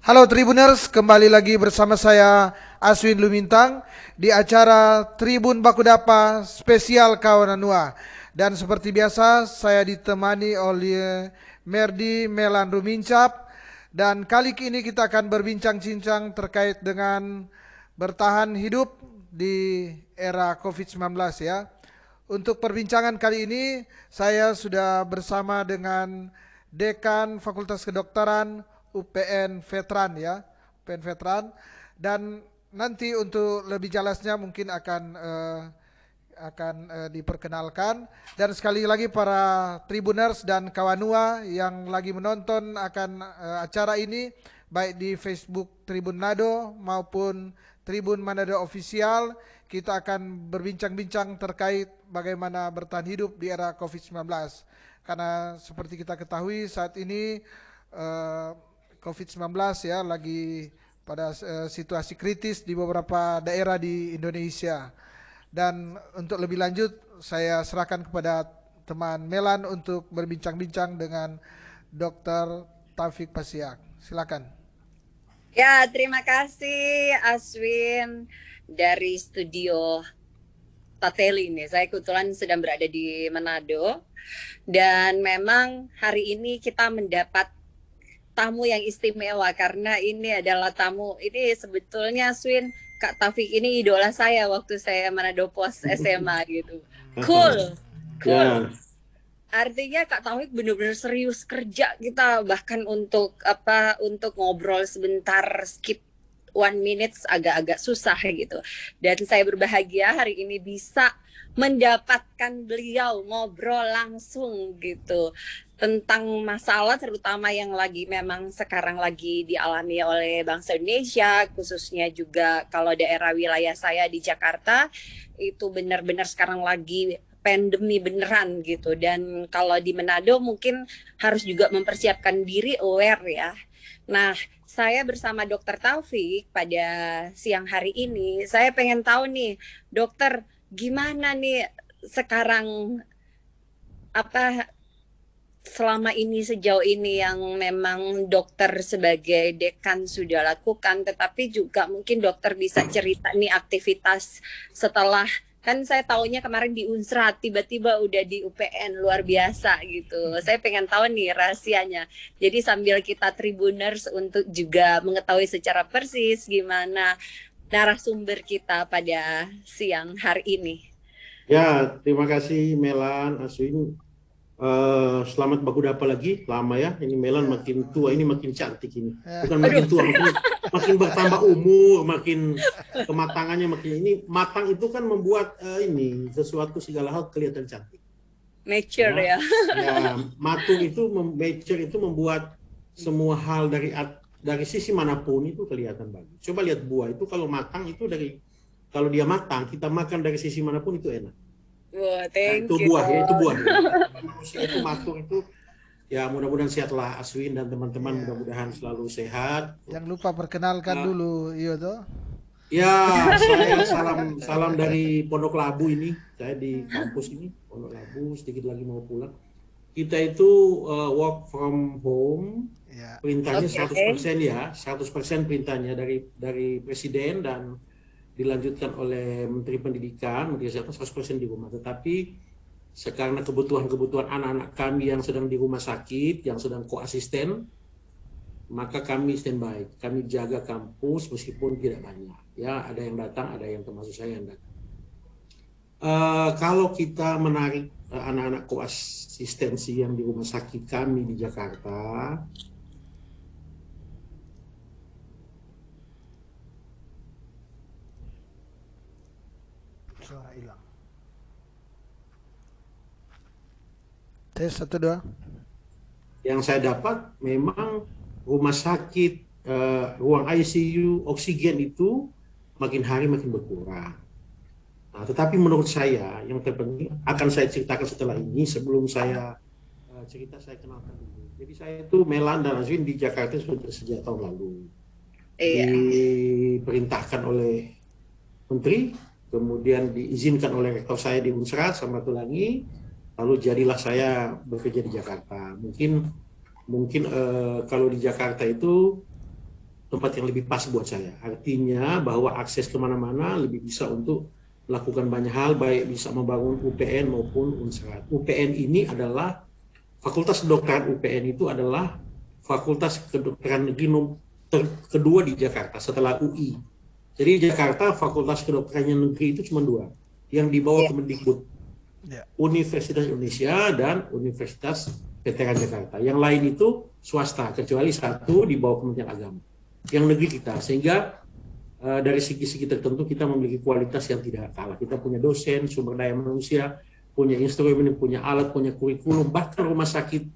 Halo Tribuners, kembali lagi bersama saya Aswin Lumintang di acara Tribun Bakudapa spesial Kawananua. Dan seperti biasa saya ditemani oleh Merdi Melan Rumincap dan kali ini kita akan berbincang-bincang terkait dengan bertahan hidup di era COVID-19 ya. Untuk perbincangan kali ini saya sudah bersama dengan Dekan Fakultas Kedokteran UPN Veteran ya, UPN Veteran dan nanti untuk lebih jelasnya mungkin akan diperkenalkan dan sekali lagi para Tribuners dan Kawanua yang lagi menonton akan acara ini baik di Facebook Tribun Nado maupun Tribun Manado Official. Kita akan berbincang-bincang terkait bagaimana bertahan hidup di era COVID-19 karena seperti kita ketahui saat ini eh, COVID-19 ya lagi pada situasi kritis di beberapa daerah di Indonesia. Dan untuk lebih lanjut saya serahkan kepada teman Melan untuk berbincang-bincang dengan Dr. Taufik Pasiak. Silakan. Ya, terima kasih Aswin dari studio Tateli ini. Saya kebetulan sedang berada di Manado dan memang hari ini kita mendapat tamu yang istimewa karena ini adalah tamu ini sebetulnya Aswin Kak Taufik ini idola saya waktu saya Manado Pos SMA gitu. Cool. Ya, Artinya Kak Taufik benar-benar serius kerja kita bahkan untuk ngobrol sebentar skip 1 minute agak-agak susah gitu. Dan saya berbahagia hari ini bisa mendapatkan beliau ngobrol langsung gitu tentang masalah terutama yang memang sekarang lagi dialami oleh bangsa Indonesia, khususnya juga kalau daerah wilayah saya di Jakarta itu benar-benar sekarang lagi pandemi beneran gitu. Dan kalau di Manado mungkin harus juga mempersiapkan diri aware ya. Nah, saya bersama Dokter Taufik pada siang hari ini, saya pengen tahu nih, dokter, gimana nih sekarang apa selama ini sejauh ini yang memang dokter sebagai dekan sudah lakukan, tetapi juga mungkin dokter bisa cerita nih aktivitas setelah kan saya taunya kemarin di Unsrat tiba-tiba udah di UPN luar biasa gitu. Saya pengen tahu nih rahasianya. Jadi sambil kita Tribuners untuk juga mengetahui secara persis gimana narasumber kita pada siang hari ini. ya, terima kasih Melan, Aswin. Selamat Bakudapa lagi, lama ya. Ini Melan makin tua, ini makin cantik ini. Bukan makin tua, makin bertambah umur, makin kematangannya makin ini. Matang itu kan membuat ini sesuatu segala hal kelihatan cantik. Mature ya. Ya, mature itu membuat semua hal dari sisi manapun itu kelihatan bagus. Coba lihat buah itu kalau matang itu kalau dia matang kita makan dari sisi manapun itu enak. Wah, Itu buah ya, itu buah. Manusia itu matur itu ya mudah-mudahan sehatlah Aswin dan teman-teman, mudah-mudahan selalu sehat. Jangan lupa perkenalkan dulu, iya toh. Ya, saya salam dari Pondok Labu ini. Saya di kampus ini, Pondok Labu, sedikit lagi mau pulang. Kita itu work from home. Ya. Perintahnya 100% ya, 100% perintahnya dari presiden dan dilanjutkan oleh Menteri Pendidikan, Menteri Kesehatan 100% di rumah. Tetapi karena kebutuhan anak-anak kami yang sedang di rumah sakit, yang sedang koasisten, maka kami standby. Kami jaga kampus meskipun tidak banyak. Ya, ada yang datang, ada yang termasuk saya yang datang. Kalau kita menarik anak-anak koasistensi yang di rumah sakit kami di Jakarta, Suara hilang. Tes 1 2. yang saya dapat memang rumah sakit, ruang ICU, oksigen itu makin hari makin berkurang. Nah, tetapi menurut saya yang terpenting akan saya ceritakan setelah ini. Sebelum saya cerita, saya kenalkan dulu. Jadi saya itu Melan dan Azwin di Jakarta sudah sejak tahun lalu. Iya. Diperintahkan oleh Menteri, kemudian diizinkan oleh rektor saya di Unsrat sama Tulangi, lalu jadilah saya bekerja di Jakarta. Mungkin kalau di Jakarta itu tempat yang lebih pas buat saya. Artinya bahwa akses kemana-mana lebih bisa untuk melakukan banyak hal, baik bisa membangun UPN maupun Unsrat. UPN ini adalah Fakultas Kedokteran UPN itu adalah Fakultas Kedokteran Negeri kedua di Jakarta setelah UI. Jadi di Jakarta Fakultas Kedokteran Negeri itu cuma 2 yang dibawa Kemendikbud. Universitas Indonesia dan Universitas Veteran Jakarta. Yang lain itu swasta, kecuali 1 di bawah Kementerian Agama. Yang negeri kita, sehingga dari segi-segi tertentu kita memiliki kualitas yang tidak kalah. Kita punya dosen, sumber daya manusia, punya instrumen, punya alat, punya kurikulum, bahkan rumah sakit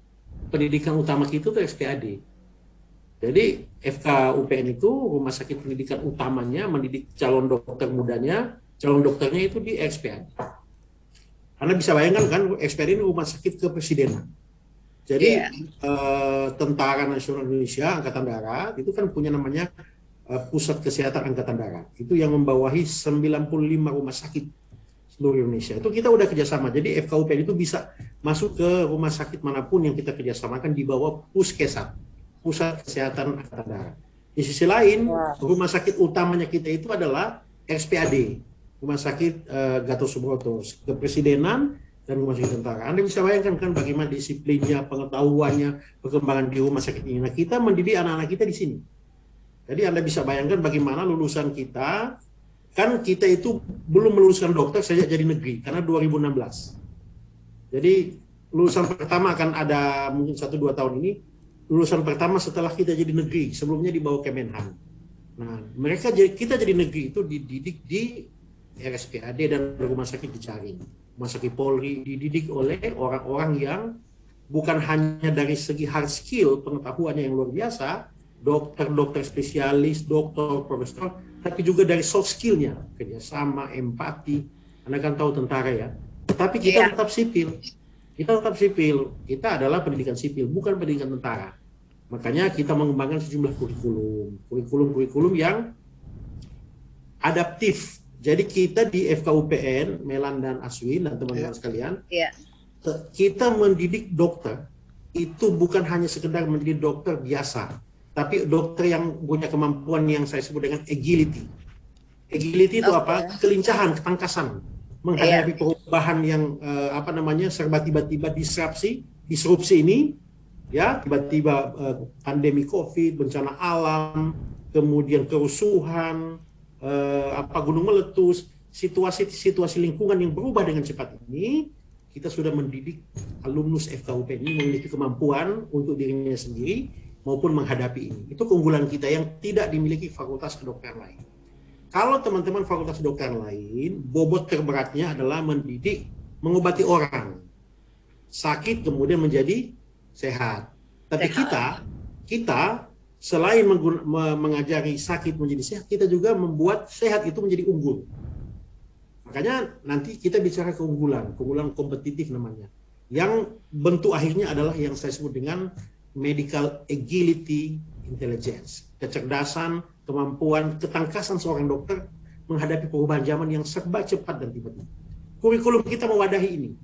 pendidikan utama kita itu RSPAD. Jadi FK UPN itu rumah sakit pendidikan utamanya mendidik calon dokter mudanya, calon dokternya itu di RSPAD. Anda bisa bayangkan kan, RSPAD ini rumah sakit kepresidenan. Jadi Tentara Nasional Indonesia Angkatan Darat itu kan punya namanya Pusat Kesehatan Angkatan Darat. Itu yang membawahi 95 rumah sakit seluruh Indonesia. Itu kita udah kerjasama. Jadi FKUPN itu bisa masuk ke rumah sakit manapun yang kita kerjasamakan di bawah Puskesat, Pusat Kesehatan Angkatan Darat. Di sisi lain, rumah sakit utamanya kita itu adalah RSPAD, Rumah Sakit Gatot Subroto, Kepresidenan dan Rumah Sakit Tentara. Anda bisa bayangkan kan bagaimana disiplinnya, pengetahuannya, perkembangan di rumah sakit ini. Nah, kita mendidik anak-anak kita di sini. Jadi Anda bisa bayangkan bagaimana lulusan kita, kan kita itu belum meluluskan dokter sejak jadi negeri, karena 2016. Jadi lulusan pertama akan ada mungkin 1-2 tahun ini, lulusan pertama setelah kita jadi negeri, sebelumnya di bawah Kemenhan. Nah, kita jadi negeri itu dididik di RSPAD dan rumah sakit Cicaring, rumah sakit Polri, dididik oleh orang-orang yang bukan hanya dari segi hard skill pengetahuannya yang luar biasa, dokter spesialis, dokter, profesor, tapi juga dari soft skillnya, kerjasama, empati. Anda kan tahu tentara ya. Tapi kita tetap sipil. Kita adalah pendidikan sipil, bukan pendidikan tentara. Makanya kita mengembangkan sejumlah kurikulum yang adaptif. Jadi kita di FKUPN, Melan dan Aswin dan teman-teman sekalian, kita mendidik dokter itu bukan hanya sekedar mendidik dokter biasa, tapi dokter yang punya kemampuan yang saya sebut dengan agility. Agility itu apa? Kelincahan, ketangkasan menghadapi perubahan yang serba tiba-tiba disrupsi ini, ya tiba-tiba pandemi COVID, bencana alam, kemudian kerusuhan, gunung meletus, situasi lingkungan yang berubah dengan cepat ini. Kita sudah mendidik alumnus FKUPN ini memiliki kemampuan untuk dirinya sendiri maupun menghadapi ini. Itu keunggulan kita yang tidak dimiliki fakultas kedokteran lain. Kalau teman-teman fakultas kedokteran lain, bobot terberatnya adalah mendidik, mengobati orang sakit kemudian menjadi sehat. Tapi kita selain mengajari sakit menjadi sehat, kita juga membuat sehat itu menjadi unggul. Makanya nanti kita bicara keunggulan kompetitif namanya. Yang bentuk akhirnya adalah yang saya sebut dengan medical agility intelligence. Kecerdasan, kemampuan, ketangkasan seorang dokter menghadapi perubahan zaman yang serba cepat dan tiba-tiba. Kurikulum kita mewadahi ini.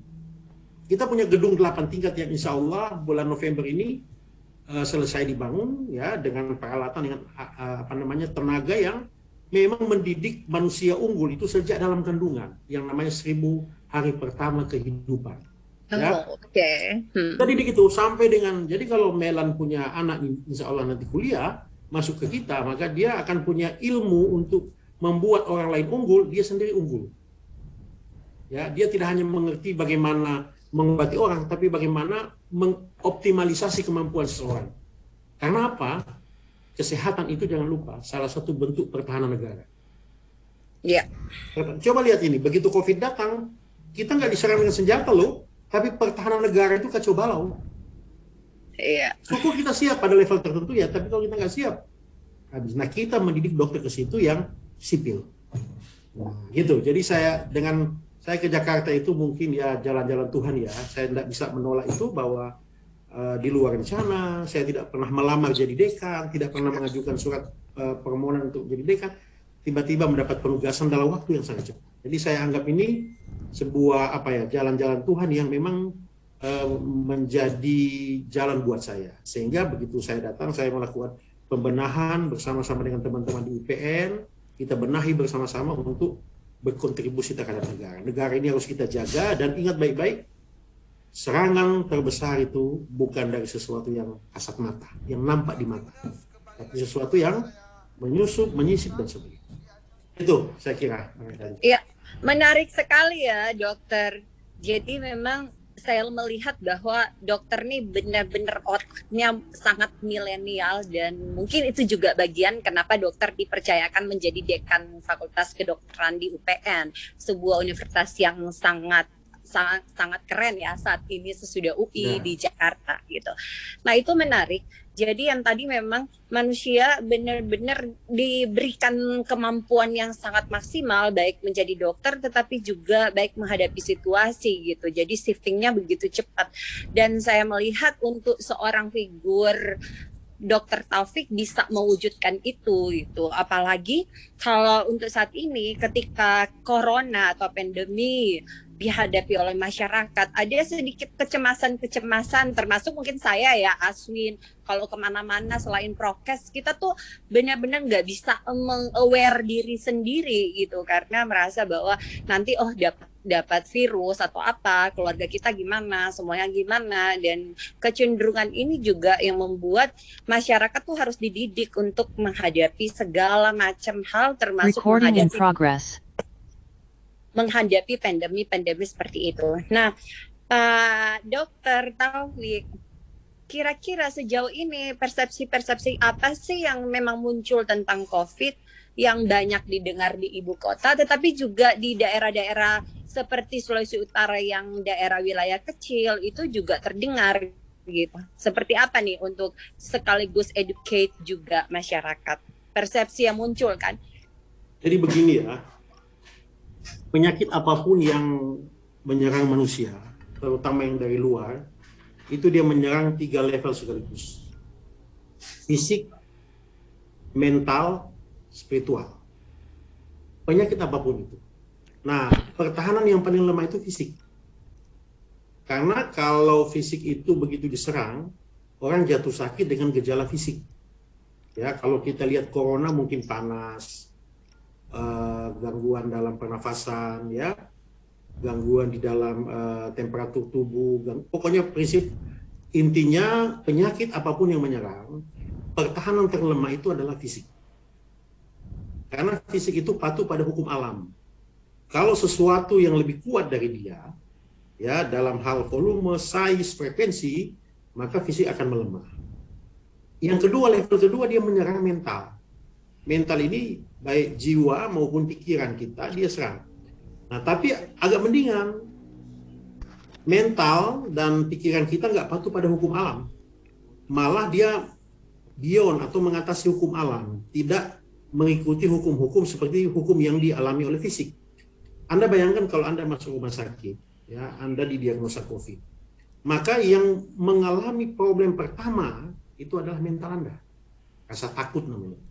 Kita punya gedung 8 tingkat yang insya Allah bulan November ini selesai dibangun ya dengan peralatan dengan tenaga yang memang mendidik manusia unggul itu sejak dalam kandungan yang namanya 1000 hari pertama kehidupan. Ya. Kita didik itu sampai dengan, jadi kalau Melan punya anak insya Allah nanti kuliah masuk ke kita, maka dia akan punya ilmu untuk membuat orang lain unggul, dia sendiri unggul. Ya, dia tidak hanya mengerti bagaimana mengobati orang, tapi bagaimana mengoptimalisasi kemampuan seseorang. Karena apa? Kesehatan itu jangan lupa salah satu bentuk pertahanan negara. Iya. Coba lihat ini, begitu COVID datang, kita nggak diserang dengan senjata loh, tapi pertahanan negara itu kacau balau. Iya. Syukur kita siap pada level tertentu ya, tapi kalau kita nggak siap, habis. Nah, kita mendidik dokter ke situ yang sipil. Nah, gitu. Jadi saya ke Jakarta itu mungkin ya jalan-jalan Tuhan ya. Saya tidak bisa menolak itu bahwa di luar rencana, saya tidak pernah melamar jadi dekan, tidak pernah mengajukan surat permohonan untuk jadi dekan, tiba-tiba mendapat penugasan dalam waktu yang sangat cepat. Jadi saya anggap ini sebuah jalan-jalan Tuhan yang memang menjadi jalan buat saya. Sehingga begitu saya datang, saya melakukan pembenahan bersama-sama dengan teman-teman di UPN, kita benahi bersama-sama untuk berkontribusi terhadap negara. Negara ini harus kita jaga, dan ingat baik-baik, serangan terbesar itu bukan dari sesuatu yang kasat mata, yang nampak di mata, tapi sesuatu yang menyusup, menyisip, dan sebagainya. Itu saya kira. Iya, menarik sekali ya dokter. Jadi memang saya melihat bahwa dokter nih benar-benar otaknya sangat milenial, dan mungkin itu juga bagian kenapa dokter dipercayakan menjadi dekan Fakultas Kedokteran di UPN, sebuah universitas yang sangat keren ya saat ini sesudah UI di Jakarta gitu. Nah, itu menarik. Jadi yang tadi memang manusia benar-benar diberikan kemampuan yang sangat maksimal, baik menjadi dokter tetapi juga baik menghadapi situasi gitu. Jadi shiftingnya begitu cepat. Dan saya melihat untuk seorang figur Dokter Taufik bisa mewujudkan itu gitu. Apalagi kalau untuk saat ini ketika corona atau pandemi dihadapi oleh masyarakat, ada sedikit kecemasan, termasuk mungkin saya ya, Aswin, kalau kemana-mana selain prokes, kita tuh benar-benar nggak bisa meng-aware diri sendiri gitu, karena merasa bahwa nanti dapat virus atau apa, keluarga kita gimana, semuanya gimana, dan kecenderungan ini juga yang membuat masyarakat tuh harus dididik untuk menghadapi segala macam hal, termasuk menghadapi pandemi seperti itu. Nah, Dokter Taufik, kira-kira sejauh ini persepsi-persepsi apa sih yang memang muncul tentang COVID yang banyak didengar di ibu kota, tetapi juga di daerah-daerah seperti Sulawesi Utara yang daerah wilayah kecil itu juga terdengar gitu. Seperti apa nih untuk sekaligus educate juga masyarakat? Persepsi yang muncul kan? Jadi begini ya, penyakit apapun yang menyerang manusia, terutama yang dari luar, itu dia menyerang 3 level sekaligus. Fisik, mental, spiritual. Penyakit apapun itu. Nah, pertahanan yang paling lemah itu fisik. Karena kalau fisik itu begitu diserang, orang jatuh sakit dengan gejala fisik. Ya, kalau kita lihat corona mungkin panas, gangguan dalam pernafasan, ya, gangguan di dalam temperatur tubuh, pokoknya prinsip intinya penyakit apapun yang menyerang, pertahanan terlemah itu adalah fisik. Karena fisik itu patuh pada hukum alam. Kalau sesuatu yang lebih kuat dari dia, ya, dalam hal volume, size, frekuensi, maka fisik akan melemah. Yang kedua, level kedua, dia menyerang mental. Mental ini baik jiwa maupun pikiran kita dia serang. Nah, tapi agak mendingan. Mental dan pikiran kita nggak patuh pada hukum alam. Malah dia beyond atau mengatasi hukum alam. Tidak mengikuti hukum-hukum seperti hukum yang dialami oleh fisik. Anda bayangkan kalau Anda masuk rumah sakit, ya, Anda didiagnosa COVID. Maka yang mengalami problem pertama itu adalah mental Anda. Rasa takut namanya.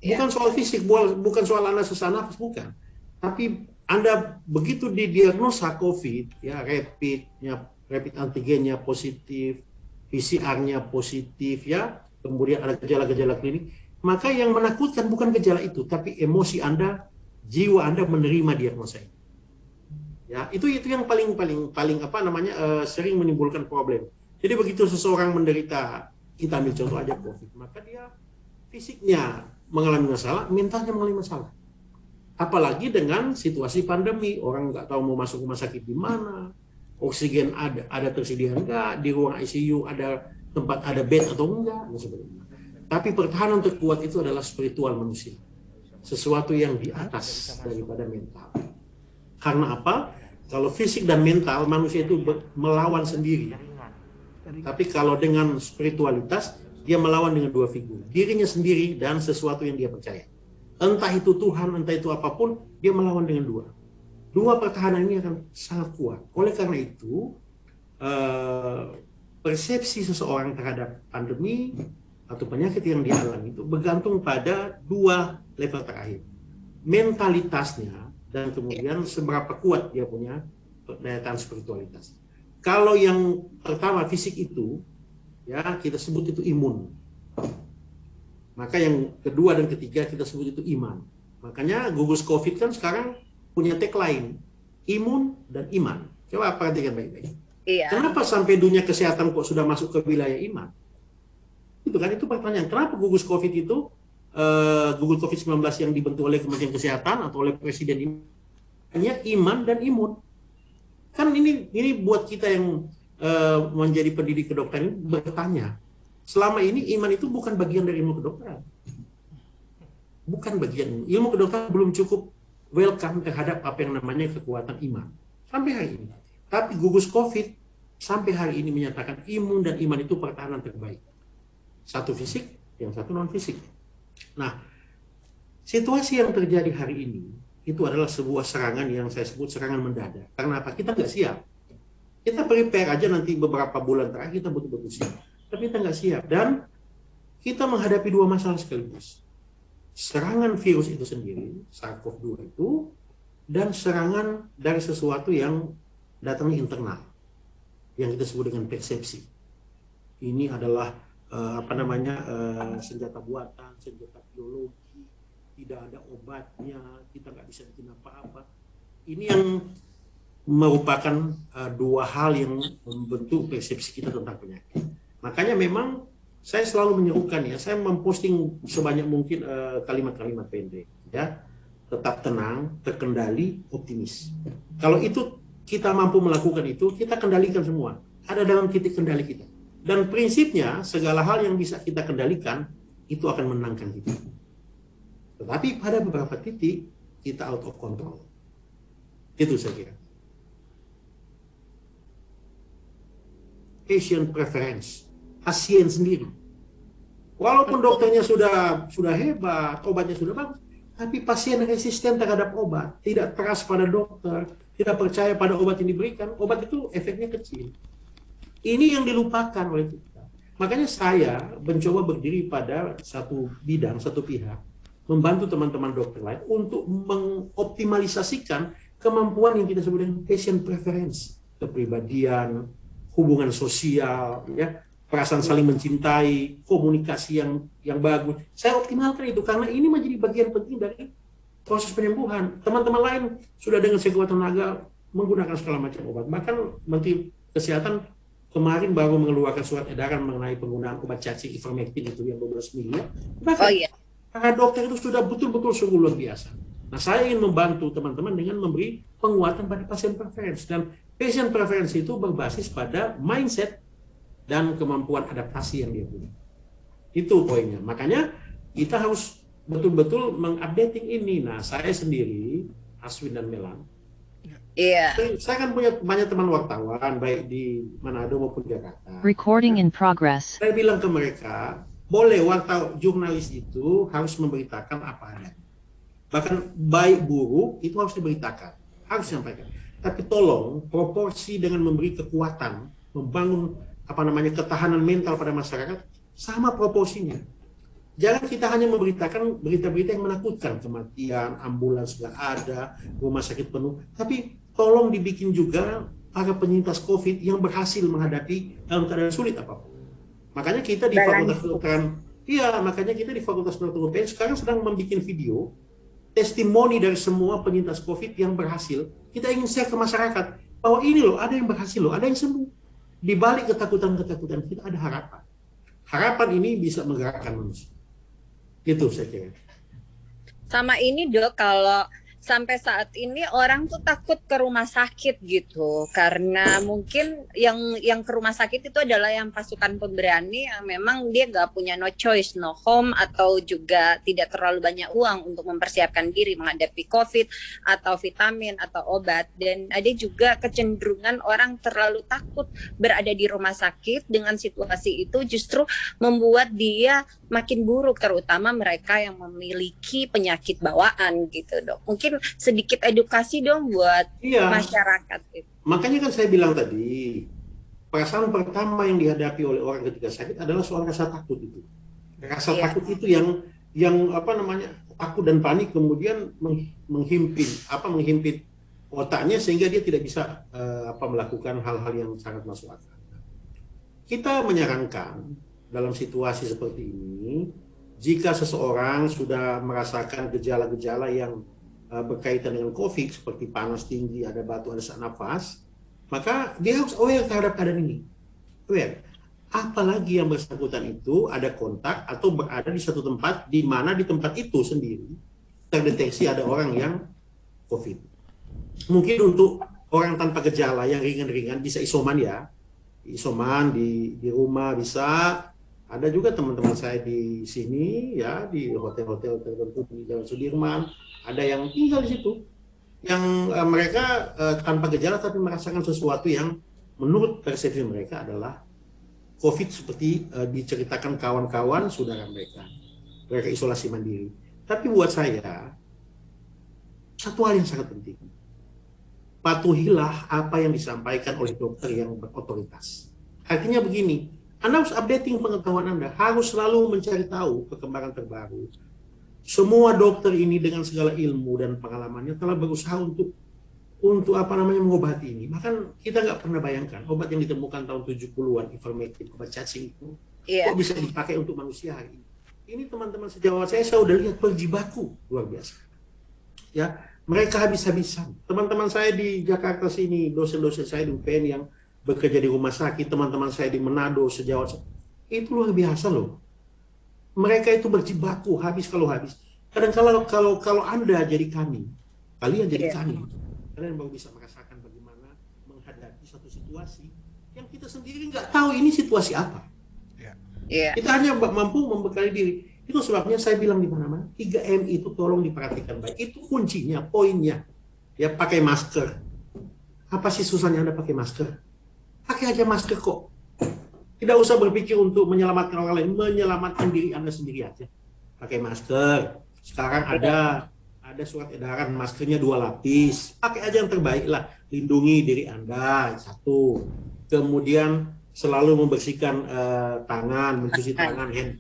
Bukan soal fisik, bukan soal Anda sesak nafas, bukan. Tapi Anda begitu didiagnosa COVID, ya, rapid antigennya positif, PCR-nya positif, ya, kemudian ada gejala-gejala klinik, maka yang menakutkan bukan gejala itu, tapi emosi Anda, jiwa Anda menerima diagnosa ini. Ya, itu yang paling sering menimbulkan problem. Jadi begitu seseorang menderita, kita ambil contoh aja COVID, maka dia fisiknya mengalami masalah, mentalnya mengalami masalah. Apalagi dengan situasi pandemi, orang nggak tahu mau masuk rumah sakit di mana, oksigen ada tersedia enggak, di ruang ICU ada tempat, ada bed atau enggak, dan sebagainya. Tapi pertahanan terkuat itu adalah spiritual manusia, sesuatu yang di atas daripada mental. Karena apa? Kalau fisik dan mental manusia itu melawan sendiri. Tapi kalau dengan spiritualitas, dia melawan dengan 2 figur, dirinya sendiri dan sesuatu yang dia percaya. Entah itu Tuhan, entah itu apapun, dia melawan dengan 2. 2 pertahanan ini akan sangat kuat. Oleh karena itu, persepsi seseorang terhadap pandemi atau penyakit yang dialami itu bergantung pada 2 level terakhir. Mentalitasnya dan kemudian seberapa kuat dia punya daya tahan spiritualitas. Kalau yang pertama fisik itu, ya, kita sebut itu imun. Maka yang kedua dan ketiga kita sebut itu iman. Makanya gugus COVID kan sekarang punya tagline, imun dan iman. Coba perhatikan baik-baik. Iya. Kenapa sampai dunia kesehatan kok sudah masuk ke wilayah iman? Itu kan, itu pertanyaan. Kenapa gugus COVID itu, gugus COVID-19 yang dibentuk oleh Kementerian Kesehatan atau oleh Presiden ini, hanya iman dan imun. Kan ini buat kita yang menjadi pendidik kedokteran bertanya, selama ini iman itu bukan bagian dari ilmu kedokteran. Bukan bagian. Ilmu kedokteran belum cukup welcome terhadap apa yang namanya kekuatan iman. Sampai hari ini. Tapi gugus COVID sampai hari ini menyatakan imun dan iman itu pertahanan terbaik. Satu fisik, yang satu non fisik. Nah, situasi yang terjadi hari ini itu adalah sebuah serangan yang saya sebut serangan mendadak. Karena apa? Kita nggak siap. Kita prepare aja nanti beberapa bulan terakhir kita betul-betul siap. Tapi kita nggak siap. Dan kita menghadapi dua masalah sekaligus. Serangan virus itu sendiri, SARS-CoV-2 itu, dan serangan dari sesuatu yang datangnya internal, yang kita sebut dengan persepsi. Ini adalah senjata buatan, senjata biologi, tidak ada obatnya, kita nggak bisa bikin apa-apa. Ini yang merupakan dua hal yang membentuk persepsi kita tentang penyakit. Makanya memang saya selalu menyerukan ya, saya memposting sebanyak mungkin kalimat-kalimat pendek ya. Tetap tenang, terkendali, optimis. Kalau itu kita mampu melakukan itu, kita kendalikan semua. Ada dalam titik kendali kita. Dan prinsipnya segala hal yang bisa kita kendalikan itu akan menangkan kita. Tetapi pada beberapa titik kita out of control. Itu saya kira. Patient preference. Pasien sendiri. Walaupun dokternya sudah hebat, obatnya sudah bagus, tapi pasien resisten terhadap obat, tidak trust pada dokter, tidak percaya pada obat yang diberikan, obat itu efeknya kecil. Ini yang dilupakan oleh kita. Makanya saya mencoba berdiri pada satu bidang, satu pihak, membantu teman-teman dokter lain untuk mengoptimalisasikan kemampuan yang kita sebut dengan patient preference, kepribadian, hubungan sosial, ya, perasaan saling mencintai, komunikasi yang bagus. Saya optimalkan itu karena ini menjadi bagian penting dari proses penyembuhan. Teman-teman lain sudah dengan sekuat tenaga menggunakan segala macam obat. Bahkan Menteri Kesehatan kemarin baru mengeluarkan surat edaran mengenai penggunaan obat cacing ivermectin itu yang 12 miliar. Bahkan para dokter itu sudah betul-betul sungguh luar biasa. Nah, saya ingin membantu teman-teman dengan memberi penguatan pada patient preference. Dan patient preference itu berbasis pada mindset dan kemampuan adaptasi yang dia punya. Itu poinnya. Makanya kita harus betul-betul mengupdating ini. Nah, saya sendiri, Aswin dan Melan, saya kan punya banyak teman wartawan, baik di Manado maupun Jakarta. Recording in progress. Saya bilang ke mereka, boleh jurnalis itu harus memberitakan apa adanya. Bahkan baik buruk itu harus diberitakan, harus disampaikan. Tapi tolong proporsi dengan memberi kekuatan, membangun ketahanan mental pada masyarakat sama proporsinya. Jangan kita hanya memberitakan berita-berita yang menakutkan, kematian, ambulans nggak ada, rumah sakit penuh. Tapi tolong dibikin juga para penyintas COVID yang berhasil menghadapi dalam keadaan sulit apapun. Makanya kita di Fakultas Kedokteran, makanya kita di Fakultas Kedokteran UPN sekarang sedang membuat video testimoni dari semua penyintas COVID yang berhasil. Kita ingin share ke masyarakat bahwa ini loh, ada yang berhasil loh, ada yang sembuh. Di balik ketakutan-ketakutan kita ada harapan. Harapan ini bisa menggerakkan manusia. Itu saya kira. Sama ini Dok, kalau sampai saat ini orang tuh takut ke rumah sakit gitu, karena mungkin yang ke rumah sakit itu adalah yang pasukan pemberani yang memang dia nggak punya no choice, no home, atau juga tidak terlalu banyak uang untuk mempersiapkan diri menghadapi COVID atau vitamin atau obat. Dan ada juga kecenderungan orang terlalu takut berada di rumah sakit. Dengan situasi itu justru membuat dia makin buruk, terutama mereka yang memiliki penyakit bawaan gitu Dok. Mungkin sedikit edukasi dong buat masyarakat. Makanya kan saya bilang tadi, perasaan pertama yang dihadapi oleh orang ketika sakit adalah soal rasa takut itu. Rasa takut itu yang takut dan panik kemudian menghimpit otaknya sehingga dia tidak bisa melakukan hal-hal yang sangat masuk akal. Kita menyarankan dalam situasi seperti ini, jika seseorang sudah merasakan gejala-gejala yang berkaitan dengan COVID, seperti panas tinggi, ada batu, ada sesak nafas, maka dia harus aware terhadap keadaan ini. Aware. Apalagi yang bersangkutan itu ada kontak atau berada di satu tempat, di mana di tempat itu sendiri terdeteksi ada orang yang COVID. Mungkin untuk orang tanpa gejala yang ringan-ringan bisa isoman ya, isoman di rumah bisa. Ada juga teman-teman saya di sini ya, di hotel-hotel tertentu di Jalan Sudirman, ada yang tinggal di situ, yang mereka tanpa gejala tapi merasakan sesuatu yang menurut persepsi mereka adalah COVID, seperti diceritakan kawan-kawan saudara mereka isolasi mandiri. Tapi buat saya satu hal yang sangat penting, patuhilah apa yang disampaikan oleh dokter yang berotoritas. Artinya begini, Anda harus updating pengetahuan Anda, harus selalu mencari tahu perkembangan terbaru. Semua dokter ini dengan segala ilmu dan pengalamannya telah berusaha untuk mengobati ini. Bahkan kita nggak pernah bayangkan obat yang ditemukan tahun 70-an, ivermectin, obat cacing itu, kok bisa dipakai untuk manusia hari ini. Ini teman-teman sejawat saya udah lihat berjibaku luar biasa. Ya, mereka habis-habisan. Teman-teman saya di Jakarta sini, dosen-dosen saya di UPN yang bekerja di rumah sakit, teman-teman saya di Manado, sejawat saya, itu luar biasa loh. Mereka itu berjibaku, habis. Kadang kalau Anda jadi kami, kalian jadi kami, kalian baru bisa merasakan bagaimana menghadapi satu situasi yang kita sendiri nggak tahu ini situasi apa. Kita hanya mampu membekali diri. Itu sebabnya saya bilang di mana-mana, 3M itu tolong diperhatikan baik. Itu kuncinya, poinnya. Ya, pakai masker. Apa sih susahnya Anda pakai masker? Pakai aja masker kok. Tidak usah berpikir untuk menyelamatkan orang lain, menyelamatkan diri Anda sendiri aja. Pakai masker. Sekarang ada surat edaran maskernya 2 lapis. Pakai aja yang terbaik lah. Lindungi diri Anda, 1. Kemudian selalu membersihkan tangan, mencuci tangan, hand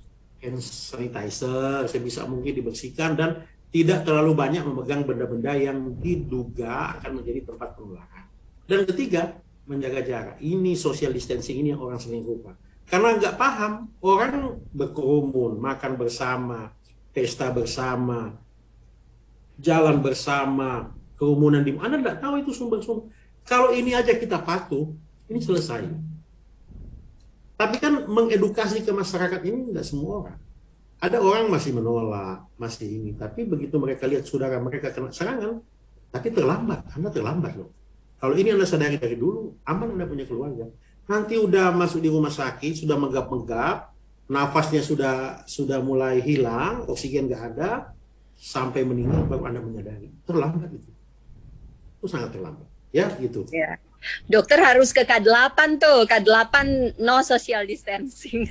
sanitizer sebisa mungkin dibersihkan, dan tidak terlalu banyak memegang benda-benda yang diduga akan menjadi tempat penularan. Dan ketiga, menjaga jarak. Ini social distancing ini yang orang sering lupa. Karena nggak paham, orang berkerumun, makan bersama, pesta bersama, jalan bersama, kerumunan di mana, Anda nggak tahu itu sumber-sumber. Kalau ini aja kita patuh, ini selesai. Tapi kan mengedukasi ke masyarakat ini nggak semua orang. Ada orang masih menolak, masih ini. Tapi begitu mereka lihat saudara mereka kena serangan, tapi terlambat. Anda terlambat loh. Kalau ini Anda sadari dari dulu, aman Anda punya keluarga. Nanti udah masuk di rumah sakit, sudah menggap-menggap, nafasnya sudah mulai hilang, oksigen nggak ada, sampai meninggal baru Anda menyadari. Terlambat itu. Itu sangat terlambat. Ya, gitu. Ya. Dokter harus ke K8 tuh, K8 no social distancing.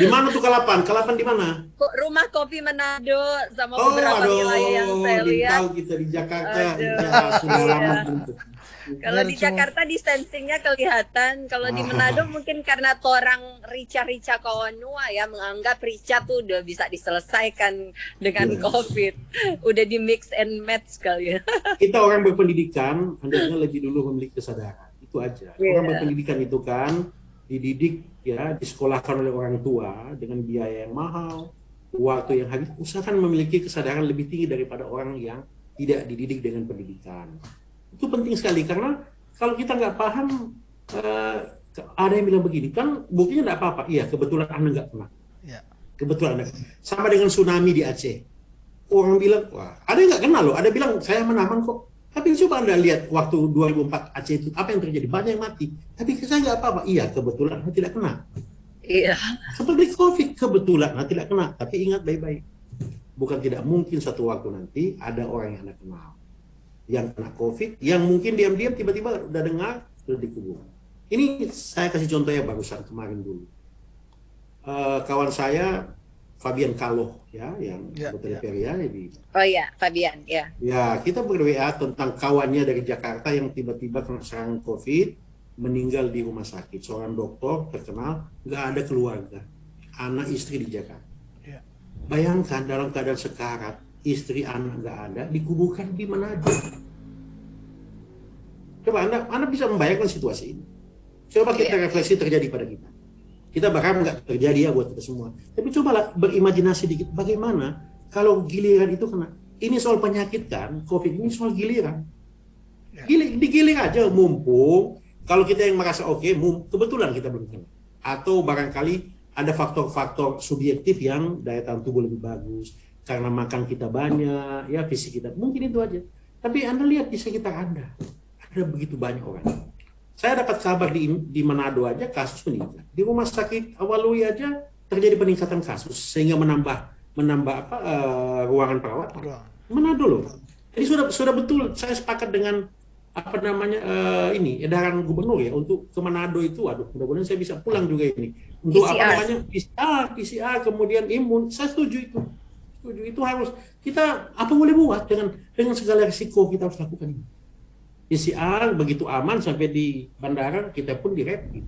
Di mana tuh K8? K8 di mana? Rumah kopi Manado sama beberapa wilayah yang saya lihat. Tahu kita di Jakarta, ya, sudah lama bentuk. Kalau di Jakarta distancingnya kelihatan, kalau di Manado mungkin karena orang rica-rica kawanua ya menganggap rica tuh udah bisa diselesaikan dengan COVID, udah di mix and match kali ya. Kita orang berpendidikan hendaknya lebih dulu memiliki kesadaran, itu aja. Orang berpendidikan itu kan dididik ya, disekolahkan oleh orang tua dengan biaya yang mahal, waktu yang habis. Usahakan memiliki kesadaran lebih tinggi daripada orang yang tidak dididik dengan pendidikan. Itu penting sekali, karena kalau kita nggak paham, ada yang bilang begini, kan buktinya nggak apa-apa. Iya, kebetulan Anda nggak pernah. Kebetulan Anda. Sama dengan tsunami di Aceh. Orang bilang, wah, ada yang nggak kenal loh. Ada bilang, saya menaman kok. Tapi coba Anda lihat waktu 2004 Aceh itu, apa yang terjadi? Banyak yang mati. Tapi saya nggak apa-apa. Iya, kebetulan Anda tidak kena. Iya. Seperti COVID, kebetulan Anda tidak kena. Tapi ingat baik-baik. Bukan tidak mungkin satu waktu nanti ada orang yang Anda kenal yang kena COVID, yang mungkin diam-diam tiba-tiba udah dengar, sudah dikubur. Ini saya kasih contoh ya barusan kemarin dulu. Kawan saya Fabian Kaloh ya, yang DPR ya. Oh ya, Fabian ya. Ya, kita ber-WA tentang kawannya dari Jakarta yang tiba-tiba kena serangan COVID, meninggal di rumah sakit. Seorang dokter terkenal, nggak ada keluarga, anak istri di Jakarta. Bayangkan dalam keadaan sekarat, istri anak nggak ada, dikuburkan di Manado. Coba Anda bisa membayangkan situasi ini. Coba kita refleksi terjadi pada kita. Kita berharap nggak terjadi ya buat kita semua. Tapi cobalah berimajinasi dikit, bagaimana kalau giliran itu kena. Ini soal penyakit kan, COVID ini soal giliran. Digilir aja, mumpung kalau kita yang merasa oke, kebetulan kita belum kena. Atau barangkali ada faktor-faktor subjektif yang daya tahan tubuh lebih bagus, karena makan kita banyak, ya fisik kita, mungkin itu aja. Tapi Anda lihat di sekitar Anda, ada begitu banyak orang. Saya dapat kabar di Manado aja kasus meningkat. Di rumah sakit Awalui aja terjadi peningkatan kasus sehingga menambah ruangan perawatan. Manado loh. Jadi sudah betul, saya sepakat dengan edaran gubernur ya untuk ke Manado itu. Aduh, mudah-mudahan saya bisa pulang juga ini. Untuk PCR, kemudian imun. Saya setuju itu. Itu harus kita boleh buat dengan segala risiko kita harus lakukan ini. PCR begitu aman sampai di bandara kita pun direpit.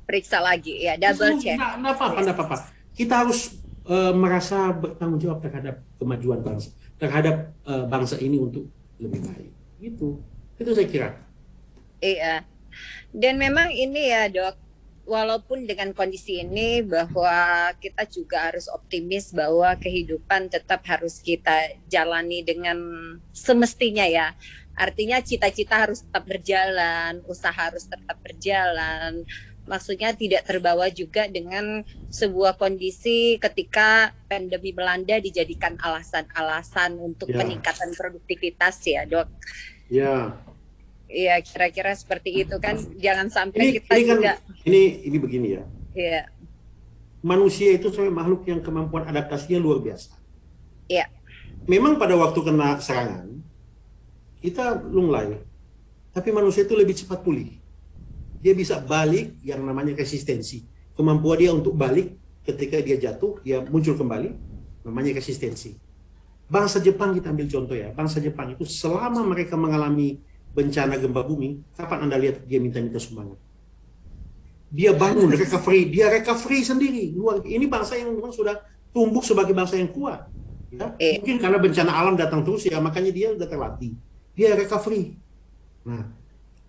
Periksa lagi ya, double check. Nggak apa-apa. Kita harus merasa bertanggung jawab terhadap kemajuan bangsa, terhadap bangsa ini untuk lebih baik. Itu saya kira. Iya. Dan memang ini ya Dok, walaupun dengan kondisi ini bahwa kita juga harus optimis bahwa kehidupan tetap harus kita jalani dengan semestinya ya. Artinya cita-cita harus tetap berjalan, usaha harus tetap berjalan. Maksudnya tidak terbawa juga dengan sebuah kondisi ketika pandemi melanda dijadikan alasan-alasan untuk peningkatan produktivitas ya Dok. Ya. Iya, kira-kira seperti itu kan. Jangan sampai kita juga. Ini begini ya. Iya. Manusia itu sebagai makhluk yang kemampuan adaptasinya luar biasa. Iya. Memang pada waktu kena serangan kita lunglai, tapi manusia itu lebih cepat pulih. Dia bisa balik, yang namanya resistensi. Kemampuan dia untuk balik ketika dia jatuh, dia muncul kembali, namanya resistensi. Bangsa Jepang kita ambil contoh ya. Bangsa Jepang itu selama mereka mengalami bencana gempa bumi, kapan Anda lihat dia minta-minta sumbangan? Dia bangun, recovery sendiri. Ini bangsa yang memang sudah tumbuh sebagai bangsa yang kuat. Ya? Mungkin karena bencana alam datang terus ya, makanya dia sudah terlatih. Dia recovery. Nah,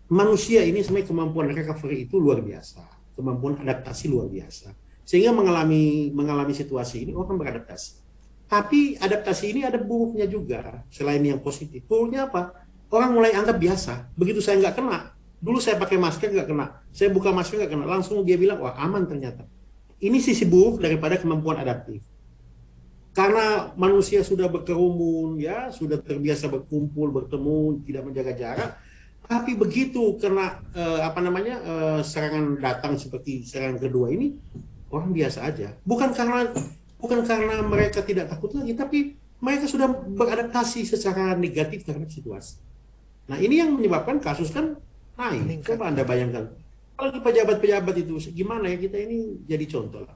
manusia ini sebenarnya kemampuan recovery itu luar biasa, kemampuan adaptasi luar biasa. Sehingga mengalami situasi ini orang beradaptasi. Tapi adaptasi ini ada buruknya juga, selain yang positif. Buruknya apa? Orang mulai anggap biasa. Begitu saya nggak kena, dulu saya pakai masker nggak kena, saya buka masker nggak kena, langsung dia bilang wah aman ternyata. Ini sisi buruk daripada kemampuan adaptif. Karena manusia sudah berkerumun, ya sudah terbiasa berkumpul, bertemu, tidak menjaga jarak. Tapi begitu kena serangan datang seperti serangan kedua ini, orang biasa aja. Bukan karena mereka tidak takut lagi, tapi mereka sudah beradaptasi secara negatif terhadap situasi. Nah ini yang menyebabkan kasus kan naik. Coba Anda bayangkan, kalau pejabat-pejabat itu gimana ya, kita ini jadi contoh lah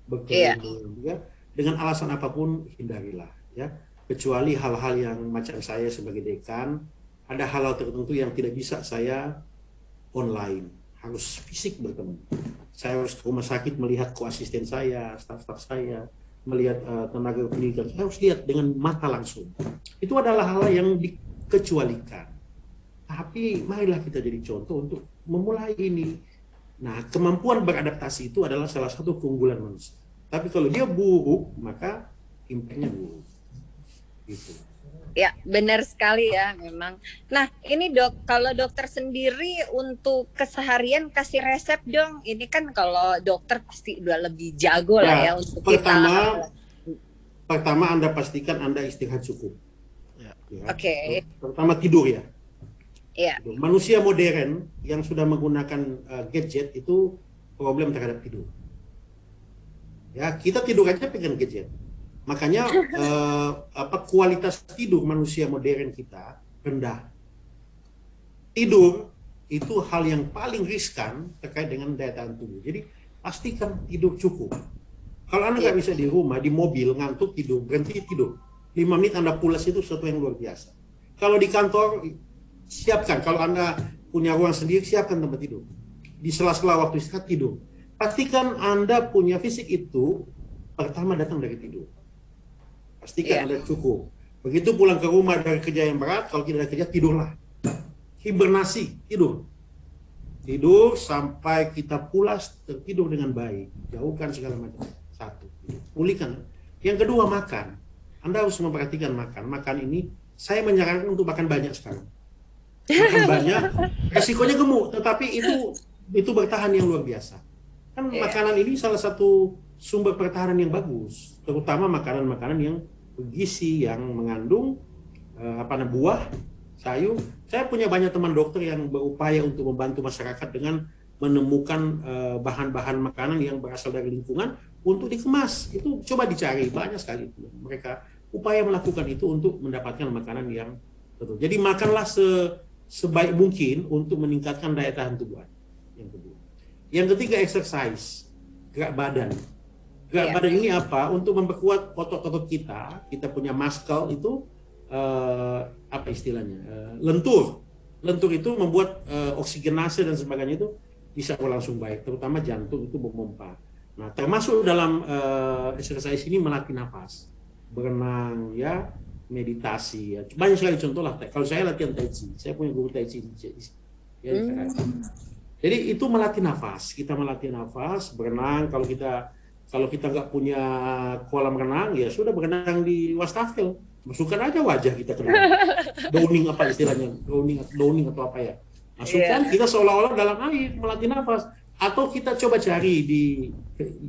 berkerumun juga. Dengan alasan apapun hindarilah ya, kecuali hal-hal yang macam saya sebagai dekan, ada hal-hal tertentu yang tidak bisa saya online, harus fisik bertemu. Saya harus ke rumah sakit melihat koasisten saya, staf-staf saya, melihat tenaga pendidikan, saya harus lihat dengan mata langsung. Itu adalah hal yang dikecualikan. Tapi marilah kita jadi contoh untuk memulai ini. Nah, kemampuan beradaptasi itu adalah salah satu keunggulan manusia. Tapi kalau dia buruk, maka impact-nya buruk. Gitu. Ya, benar sekali ya memang. Nah, ini Dok, kalau dokter sendiri untuk keseharian kasih resep dong. Ini kan kalau dokter pasti udah lebih jago lah ya untuk Pertama Anda pastikan Anda istirahat cukup. Ya. Oke. Pertama tidur ya. Iya. Manusia modern yang sudah menggunakan gadget itu problem terhadap tidur. Ya, kita tidur aja pegang gadget. Makanya kualitas tidur manusia modern kita rendah. Tidur itu hal yang paling riskan terkait dengan daya tahan tubuh. Jadi pastikan tidur cukup. Kalau Anda nggak bisa di rumah, di mobil, ngantuk tidur, berhenti tidur. 5 menit Anda pulas itu sesuatu yang luar biasa. Kalau di kantor, siapkan. Kalau Anda punya ruang sendiri, siapkan tempat tidur. Di sela-sela waktu istirahat tidur. Pastikan Anda punya fisik itu pertama datang dari tidur. Pastikan Anda cukup. Begitu pulang ke rumah dari kerja yang berat, kalau tidak ada kerja, tidurlah. Hibernasi, tidur. Tidur sampai kita pulas, tertidur dengan baik. Jauhkan segala macam. Satu. Pulihkan. Yang kedua, makan. Anda harus memperhatikan makan. Makan ini, saya menyarankan untuk makan banyak sekarang. Makan banyak, resikonya gemuk. Tetapi itu bertahan yang luar biasa. Kan makanan ini salah satu sumber pertahanan yang bagus. Terutama makanan-makanan yang bergizi, yang mengandung buah, sayur. Saya punya banyak teman dokter yang berupaya untuk membantu masyarakat dengan menemukan bahan-bahan makanan yang berasal dari lingkungan untuk dikemas. Itu coba dicari, banyak sekali mereka upaya melakukan itu untuk mendapatkan makanan yang betul. Jadi makanlah sebaik mungkin untuk meningkatkan daya tahan tubuh. Yang kedua. Yang ketiga, exercise, gerak badan. Gerak badan ini apa? Untuk memperkuat otot-otot kita. Kita punya muscle itu apa istilahnya? Lentur. Lentur itu membuat oksigenase dan sebagainya itu bisa berlangsung baik, terutama jantung itu memompa. Nah, termasuk dalam exercise ini melatih nafas, berenang, ya, meditasi. Ya. Banyak sekali contoh lah. Kalau saya latihan tai chi, saya punya guru tai chi. Ya, jadi itu melatih nafas. Kita melatih nafas, berenang. Kalau kita nggak punya kolam renang, ya sudah berenang di wastafel. Masukkan aja wajah kita ke dalam. Downing apa istilahnya? Downing atau apa ya? Masukkan kita seolah-olah dalam air melatih nafas. Atau kita coba cari di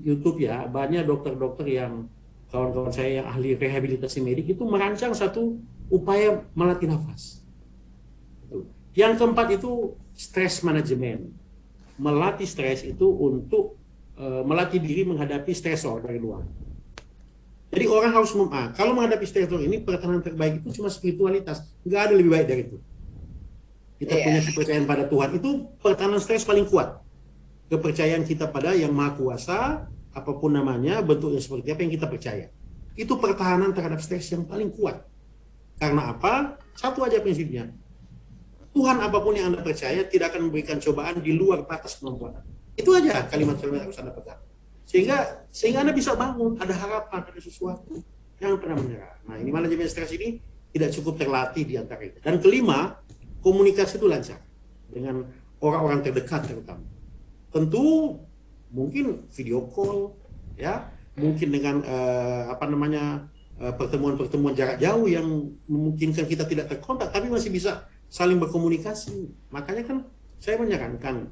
YouTube ya, banyak dokter-dokter yang kawan-kawan saya yang ahli rehabilitasi medik itu merancang satu upaya melatih nafas. Yang keempat itu stress management. Melatih stres itu untuk melatih diri menghadapi stresor dari luar. Jadi orang harus kalau menghadapi stresor ini, pertahanan terbaik itu cuma spiritualitas. Nggak ada lebih baik dari itu. Kita punya kepercayaan pada Tuhan. Itu pertahanan stres paling kuat. Kepercayaan kita pada Yang Maha Kuasa, apapun namanya, bentuknya seperti apa yang kita percaya. Itu pertahanan terhadap stres yang paling kuat. Karena apa? Satu aja prinsipnya. Tuhan apapun yang Anda percaya tidak akan memberikan cobaan di luar batas kemampuan. Itu aja kalimat-kalimat yang harus Anda pegang. Sehingga Anda bisa bangun, ada harapan, ada sesuatu. Jangan pernah menyerah. Nah, ini manajemen stres ini tidak cukup terlatih di antara itu. Dan kelima, komunikasi itu lancar dengan orang-orang terdekat terutama. Tentu mungkin video call, ya, mungkin dengan pertemuan-pertemuan jarak jauh yang memungkinkan kita tidak terkontak, tapi masih bisa saling berkomunikasi. Makanya kan saya menyarankan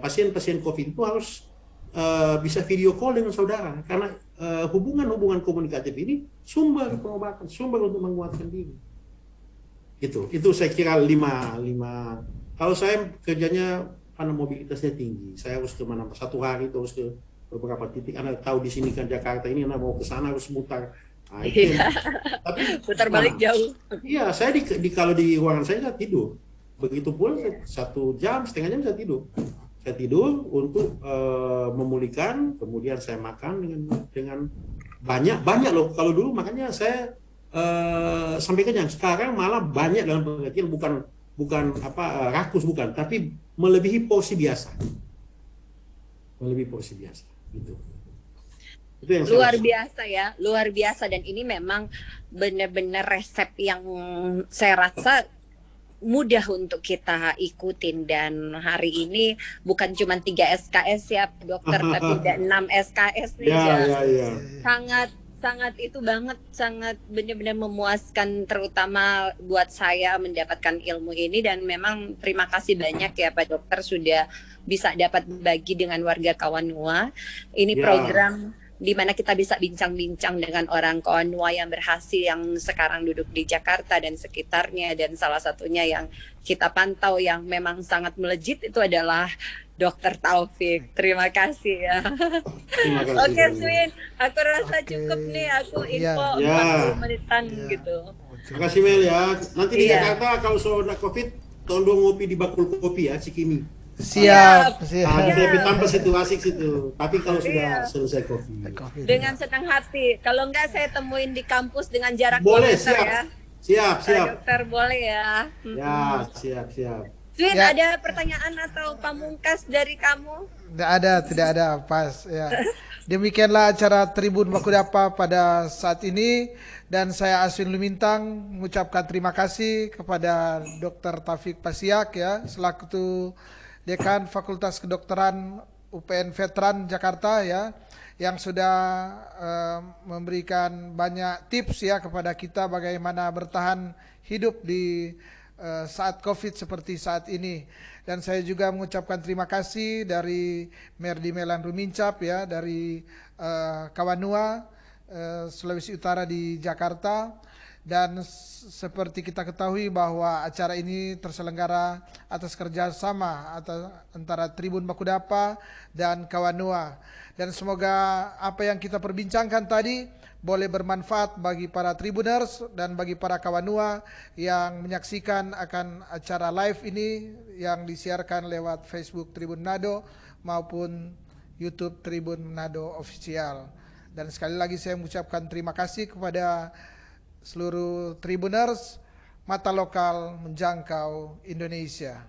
pasien-pasien COVID itu harus bisa video call dengan saudara, karena hubungan-hubungan komunikatif ini sumber pengobatan, sumber untuk menguatkan diri. Itu saya kira lima. Kalau saya kerjanya karena mobilitasnya tinggi, saya harus kemana satu hari itu harus ke beberapa titik. Anda tahu di sini kan Jakarta ini, Anda mau ke sana harus mutar. Nah, tapi putar balik jauh. Iya, saya kalau di ruangan saya tidur. Begitu pula 1 jam, setengah jam saya tidur. Saya tidur untuk memulihkan, kemudian saya makan dengan banyak loh. Kalau dulu makanya saya sampai kenyang. Sekarang malah banyak dalam pengertian bukan rakus, bukan, tapi melebihi porsi biasa. Melebihi porsi biasa, gitu. Itu yang luar biasa, dan ini memang benar-benar resep yang saya rasa mudah untuk kita ikutin. Dan hari ini bukan cuma 3 SKS ya dokter, tapi 6 SKS nih ya. Sangat itu banget, sangat benar-benar memuaskan, terutama buat saya mendapatkan ilmu ini. Dan memang terima kasih banyak ya Pak Dokter sudah bisa dapat berbagi dengan warga Kawanua. Ini program di mana kita bisa bincang-bincang dengan orang Kawanua yang berhasil, yang sekarang duduk di Jakarta dan sekitarnya. Dan salah satunya yang kita pantau yang memang sangat melejit itu adalah Dokter Taufik. Terima kasih ya. Oke, Swin, aku rasa cukup nih, aku info 40 menitan gitu. Terima kasih Mel ya. Nanti di Jakarta kalau sudah COVID, tolong ngopi di Bakul Kopi ya, Cikimi. Siap. Tapi tanpa situasi situ. Tapi kalau sudah selesai COVID. Dengan senang hati. Kalau enggak saya temuin di kampus dengan jarak boleh, ya. Siap. Dokter boleh ya. Ya, siap. Swin, ada pertanyaan atau pamungkas dari kamu? Tidak ada, pas ya. Demikianlah acara Tribun Bakudapa pada saat ini, dan saya Aswin Lumintang mengucapkan terima kasih kepada Dr. Taufik Pasiak ya, selaku Dekan Fakultas Kedokteran UPN Veteran Jakarta ya, yang sudah memberikan banyak tips ya kepada kita bagaimana bertahan hidup di saat COVID seperti saat ini. Dan saya juga mengucapkan terima kasih dari Merdi Melan Rumincap ya, dari Kawanua Sulawesi Utara di Jakarta. Dan seperti kita ketahui bahwa acara ini terselenggara atas kerjasama antara Tribun Bakudapa dan Kawanua. Dan semoga apa yang kita perbincangkan tadi boleh bermanfaat bagi para Tribuners dan bagi para Kawanua yang menyaksikan akan acara live ini yang disiarkan lewat Facebook Tribun Manado maupun YouTube Tribun Manado Official. Dan sekali lagi saya mengucapkan terima kasih kepada seluruh Tribuners, mata lokal menjangkau Indonesia.